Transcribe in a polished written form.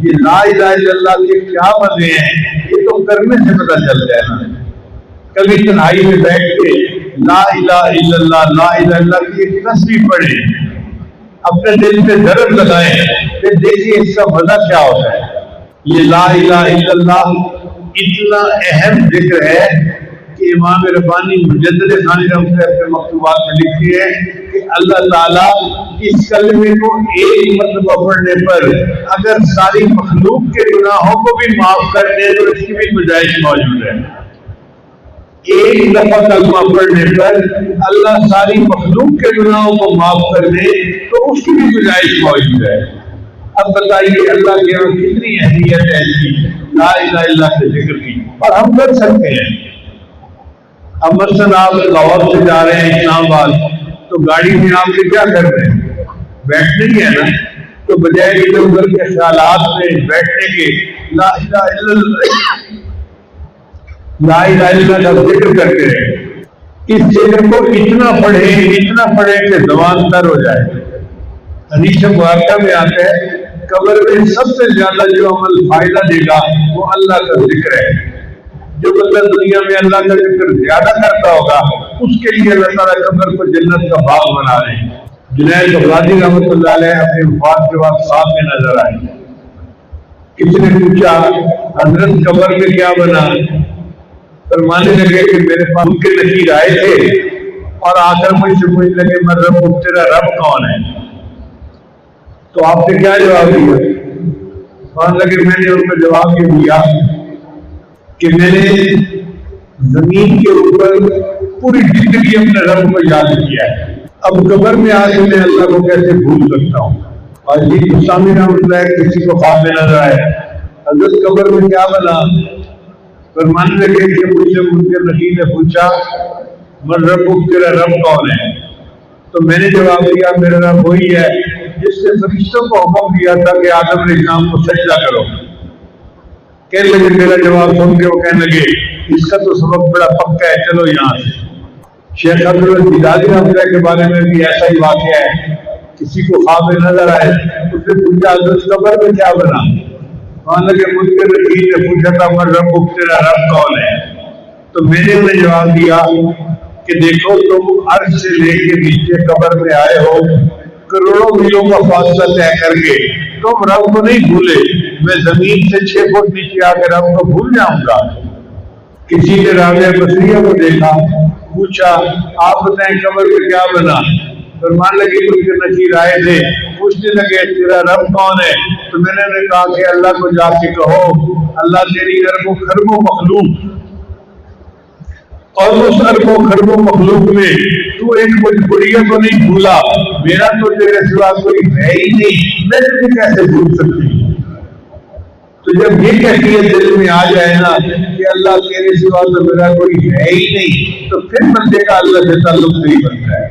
یہ لا الہ الا اللہ کے کیا مزے ہیں یہ تو کرنے سے پتہ چل جائے نا. کبھی تنہائی میں بیٹھ کے لا الہ الا اللہ لا الہ الا اللہ کی ایک تصویر پڑھیں, اپنے دل پہ ضرب لگائیں, پھر دیکھیے اس کا مزہ کیا ہوتا ہے. یہ لا الہ الا اللہ اتنا اہم ذکر ہے کہ امام ربانی مجدد ثانی رحمۃ اللہ اپنے مکتوبات میں لکھتی ہے کہ اللہ تعالیٰ اس کلمے کو ایک مرتبہ پڑھنے پر اگر ساری مخلوق کے گناہوں کو بھی معاف کر دے تو اس کی بھی گنجائش موجود ہے. ایک دفعہ کلمہ پڑھنے پر اللہ ساری مخلوق کے گناہوں کو معاف کر دے تو اس کی بھی گنجائش موجود ہے. اب بتائیے اللہ کے یہاں کتنی اہمیت ہے اس کی لا الہ الا اللہ کے ذکر کی, اور ہم کر سکتے ہیں. اب مثلاً آپ لاہور سے جا رہے ہیں اسلام آباد, تو گاڑی میں آپ کے کیا کر رہے ہیں, بیٹھنے کی ہے نا, تو بجائے ادھر ادھر کے خیالات میں بیٹھنے کے لا الہ الا اللہ لا الہ الا اللہ کا ذکر کرتے رہے. اس ذکر کو اتنا پڑھیں کہ زبان تر ہو جائے. حدیث مبارکہ میں آتا ہے قبر میں سب سے زیادہ جو عمل فائدہ دے گا وہ اللہ کا ذکر ہے. جو بندہ دنیا میں اللہ کا ذکر زیادہ کرتا ہوگا اس کے لیے اللہ تعالیٰ قبر کو جنت کا باغ بنا رہے ہیں. جنید بغدادی رحمۃ اللہ علیہ اپنے وفات کے بعد خواب میں نظر آئے. کسی نے پوچھا حضرت قبر میں کیا بنا, فرمانے لگے کہ میرے پاس ان کے نکیر آئے تھے اور آ کر مجھ سے پوچھنے لگے میں رب تیرا رب کون ہے. تو آپ نے کیا جواب دیا؟ مان لگے میں نے ان کو جواب یہ دیا کہ میں نے زمین کے اوپر پوری زندگی اپنے رب کو یاد کیا ہے, اب قبر میں آ کے میں اللہ کو کیسے بھول سکتا ہوں. اور جی سامنے رحمۃ اللہ کسی کو خواب میں نظر آئے حضرت قبر میں کیا بنا, فرمانے لگے کہ مجھ سے منکر نکیر نے پوچھا من ربک تیرا رب کون ہے, تو میں نے جواب دیا میرا رب وہی ہے جس نے فرشتوں کو حکم دیا تھا کہ آدم علیہ السلام کو سجدہ کرو. کہنے لگے میرا جواب سن کے وہ کہنے لگے اس کا تو سبب بڑا پکا ہے, چلو یہاں سے. شیخ عبدالعزیز رحمۃ اللہ کے بارے میں بھی ایسا ہی واقعہ ہے. کسی کو خواب میں نظر آئے اس نے پوچھا حضرت قبر میں کیا بنا, مان لگے منکر نکیر نے پوچھا تھا من ربک تیرا رب کون ہے, تو میں نے انہیں جواب دیا کہ دیکھو تم عرش سے لے کے نیچے قبر میں آئے ہو کروڑوں میلوں کا فاصلہ طے کر کے, تم رب کو نہیں بھولے, میں زمین سے 6 فٹ نیچے آ کے رب کو بھول جاؤں گا. کسی نے رابعہ بصریہ کو دیکھا, پوچھا آپ بتائیں قبر میں کیا بنا, فرمان لگے کچھ نکیر آئے تھے پوچھنے لگے تیرا رب کون ہے, تو میں نے کہا کہ اللہ کو جا کے کہو اللہ تیری اربوں خربوں مخلوق اور اس اربوں خربوں مخلوق میں تو ایک مجبوریہ کو نہیں بھولا, میرا تو تیرے سوا کوئی ہے ہی نہیں, میں تجھے کیسے بھول سکتی. تو جب یہ کیفیت دل میں آ جائے نا کہ اللہ تیرے سوا تو میرا کوئی ہے ہی نہیں, تو پھر بندے کا اللہ سے تعلق نہیں بنتا ہے.